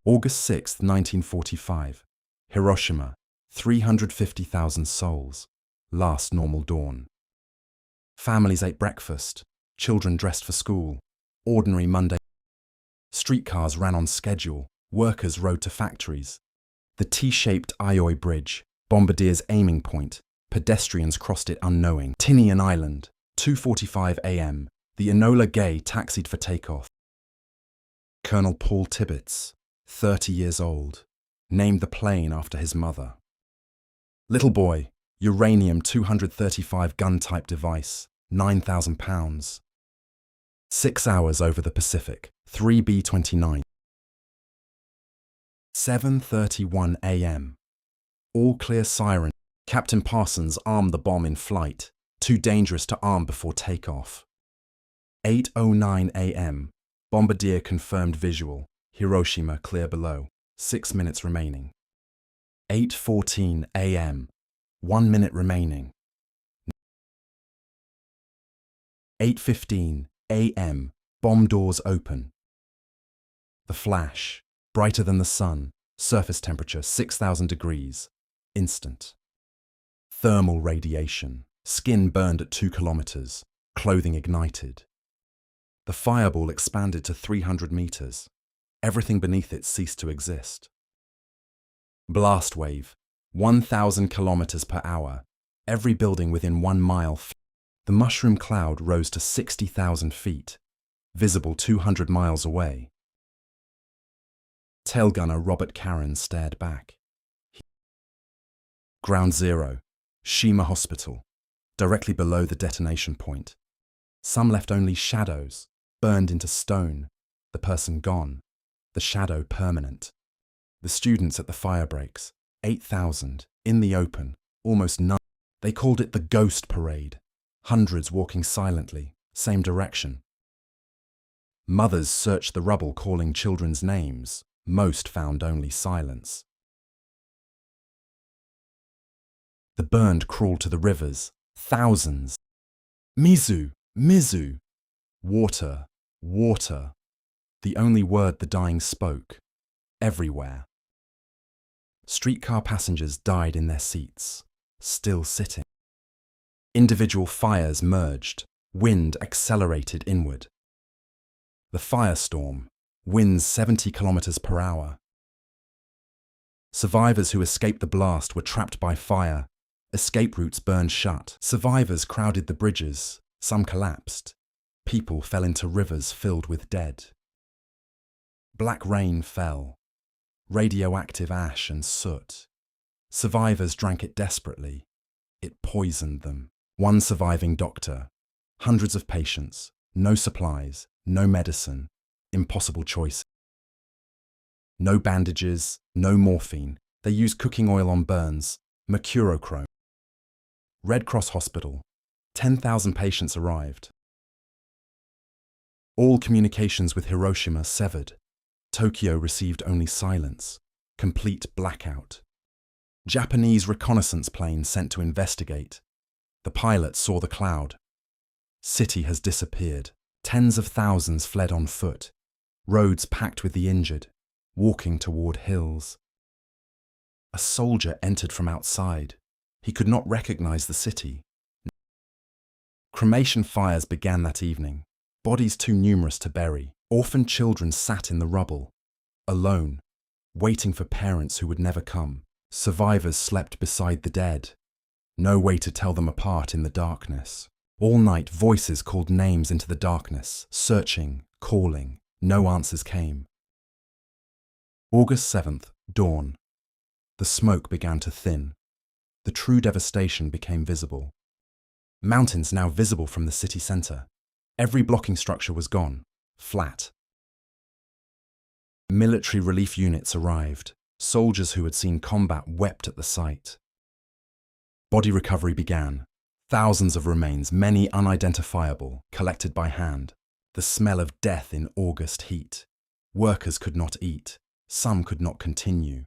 August 6, 1945. Hiroshima, 350,000 souls. Last normal dawn. Families ate breakfast, children dressed for school. Ordinary Monday. Streetcars ran on schedule, workers rode to factories. The T-shaped Aioi Bridge, Bombardier's aiming point, pedestrians crossed it unknowing. Tinian Island, 2:45 a.m. The Enola Gay taxied for takeoff. Colonel Paul Tibbets, 30 years old, named the plane after his mother. Little boy, uranium-235 gun-type device, 9,000 pounds. 6 hours over the Pacific, 3B-29. 7:31 a.m. All clear siren. Captain Parsons armed the bomb in flight, too dangerous to arm before takeoff. 8:09 a.m. Bombardier confirmed visual, Hiroshima clear below, 6 minutes remaining. 8:14 a.m. 1 minute remaining. 8:15 a.m. Bomb doors open. The flash, brighter than the sun, surface temperature 6,000 degrees, instant. Thermal radiation, skin burned at 2 kilometers, clothing ignited. The fireball expanded to 300 meters. Everything beneath it ceased to exist. Blast wave, 1,000 kilometers per hour, every building within 1 mile. The mushroom cloud rose to 60,000 feet, visible 200 miles away. Tailgunner Robert Caron stared back. Ground Zero, Shima Hospital, directly below the detonation point. Some left only shadows, burned into stone, the person gone, the shadow permanent. The students at the fire breaks, 8,000, in the open, almost none. They called it the Ghost Parade, hundreds walking silently, same direction. Mothers searched the rubble calling children's names, most found only silence. The burned crawled to the rivers, thousands. Mizu, Mizu. Water, water. The only word the dying spoke, everywhere. Streetcar passengers died in their seats, still sitting. Individual fires merged, wind accelerated inward. The firestorm, winds 70 kilometers per hour. Survivors who escaped the blast were trapped by fire. Escape routes burned shut. Survivors crowded the bridges, some collapsed. People fell into rivers filled with dead. Black rain fell, radioactive ash and soot. Survivors drank it desperately. It poisoned them. One surviving doctor, hundreds of patients, no supplies, no medicine, impossible choice. No bandages, no morphine. They used cooking oil on burns, mercurochrome. Red Cross Hospital, 10,000 patients arrived. All communications with Hiroshima severed. Tokyo received only silence, complete blackout. Japanese reconnaissance planes sent to investigate. The pilot saw the cloud. City has disappeared. Tens of thousands fled on foot. Roads packed with the injured, walking toward hills. A soldier entered from outside. He could not recognize the city. Cremation fires began that evening. Bodies too numerous to bury. Orphaned children sat in the rubble, alone, waiting for parents who would never come. Survivors slept beside the dead. No way to tell them apart in the darkness. All night, voices called names into the darkness, searching, calling. No answers came. August 7th, dawn. The smoke began to thin. The true devastation became visible. Mountains now visible from the city center. Every blocking structure was gone, flat. Military relief units arrived. Soldiers who had seen combat wept at the sight. Body recovery began. Thousands of remains, many unidentifiable, collected by hand. The smell of death in August heat. Workers could not eat. Some could not continue.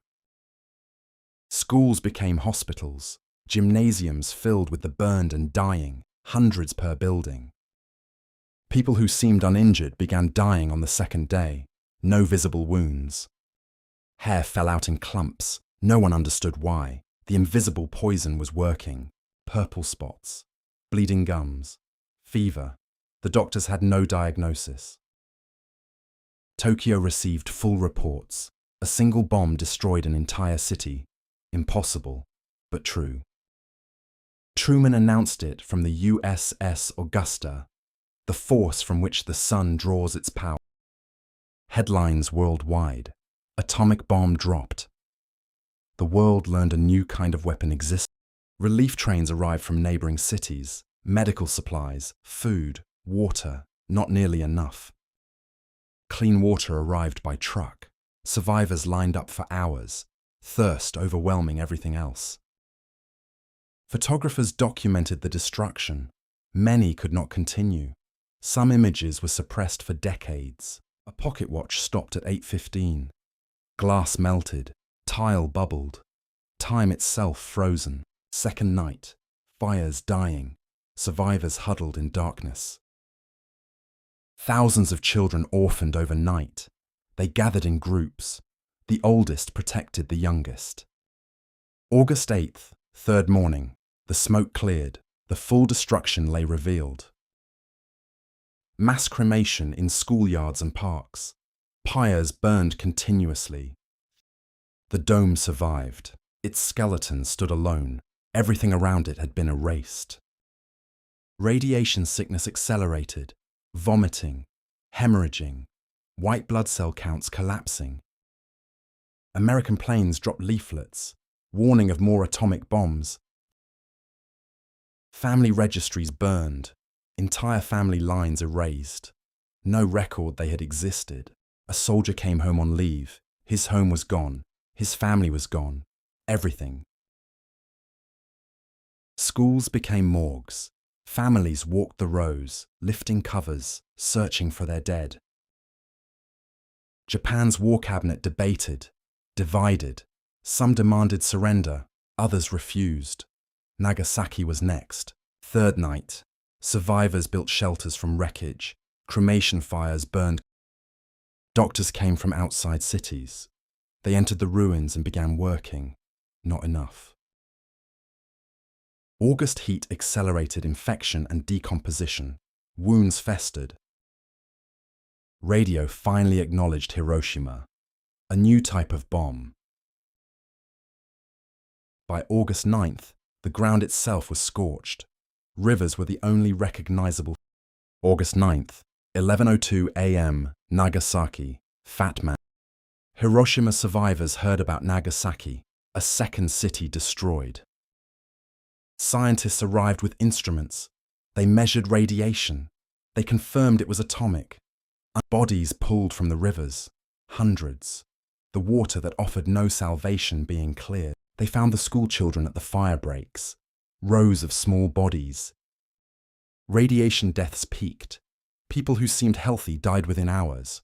Schools became hospitals. Gymnasiums filled with the burned and dying, hundreds per building. People who seemed uninjured began dying on the second day. No visible wounds. Hair fell out in clumps. No one understood why. The invisible poison was working. Purple spots, bleeding gums, fever. The doctors had no diagnosis. Tokyo received full reports. A single bomb destroyed an entire city. Impossible, but true. Truman announced it from the USS Augusta, the force from which the sun draws its power. Headlines worldwide. Atomic bomb dropped. The world learned a new kind of weapon existed. Relief trains arrived from neighboring cities. Medical supplies, food, water, not nearly enough. Clean water arrived by truck. Survivors lined up for hours, thirst overwhelming everything else. Photographers documented the destruction. Many could not continue. Some images were suppressed for decades. A pocket watch stopped at 8:15. Glass melted, tile bubbled, time itself frozen. Second night, fires dying, survivors huddled in darkness. Thousands of children orphaned overnight. They gathered in groups. The oldest protected the youngest. August 8th, third morning, the smoke cleared. The full destruction lay revealed. Mass cremation in schoolyards and parks. Pyres burned continuously. The dome survived. Its skeleton stood alone. Everything around it had been erased. Radiation sickness accelerated. Vomiting, hemorrhaging, white blood cell counts collapsing. American planes dropped leaflets, warning of more atomic bombs. Family registries burned, entire family lines erased. No record they had existed. A soldier came home on leave. His home was gone. His family was gone. Everything. Schools became morgues. Families walked the rows, lifting covers, searching for their dead. Japan's war cabinet debated, divided. Some demanded surrender, others refused. Nagasaki was next. Third night, survivors built shelters from wreckage. Cremation fires burned. Doctors came from outside cities. They entered the ruins and began working. Not enough. August heat accelerated infection and decomposition. Wounds festered. Radio finally acknowledged Hiroshima, a new type of bomb. By August 9th, the ground itself was scorched. Rivers were the only recognizable. August 9th, 11:02 a.m., Nagasaki, Fat Man. Hiroshima survivors heard about Nagasaki, a second city destroyed. Scientists arrived with instruments. They measured radiation. They confirmed it was atomic. Bodies pulled from the rivers, hundreds. The water that offered no salvation being cleared. They found the school children at the fire breaks, rows of small bodies. Radiation deaths peaked. People who seemed healthy died within hours.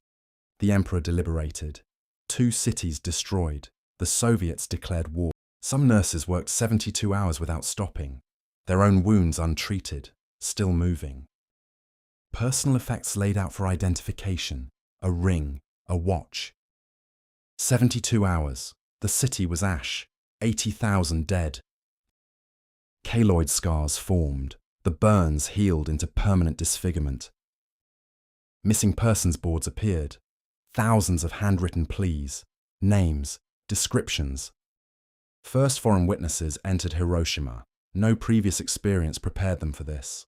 The emperor deliberated. 2 cities destroyed. The Soviets declared war. Some nurses worked 72 hours without stopping, their own wounds untreated, still moving. Personal effects laid out for identification, a ring, a watch. 72 hours, the city was ash, 80,000 dead. Keloid scars formed, the burns healed into permanent disfigurement. Missing persons boards appeared, thousands of handwritten pleas, names, descriptions. First foreign witnesses entered Hiroshima. No previous experience prepared them for this.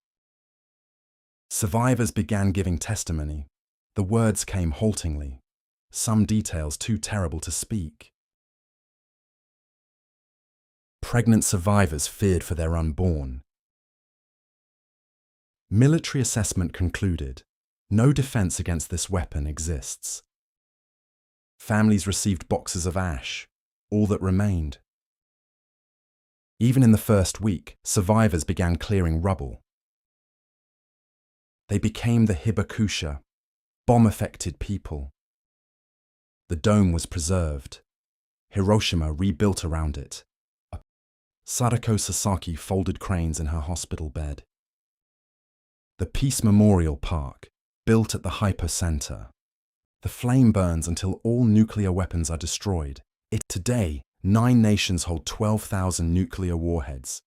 Survivors began giving testimony. The words came haltingly, some details too terrible to speak. Pregnant survivors feared for their unborn. Military assessment concluded, no defense against this weapon exists. Families received boxes of ash, all that remained. Even in the first week, survivors began clearing rubble. They became the hibakusha, bomb-affected people. The dome was preserved. Hiroshima rebuilt around it. Sadako Sasaki folded cranes in her hospital bed. The Peace Memorial Park, built at the hypercenter. The flame burns until all nuclear weapons are destroyed. Today, 9 nations hold 12,000 nuclear warheads,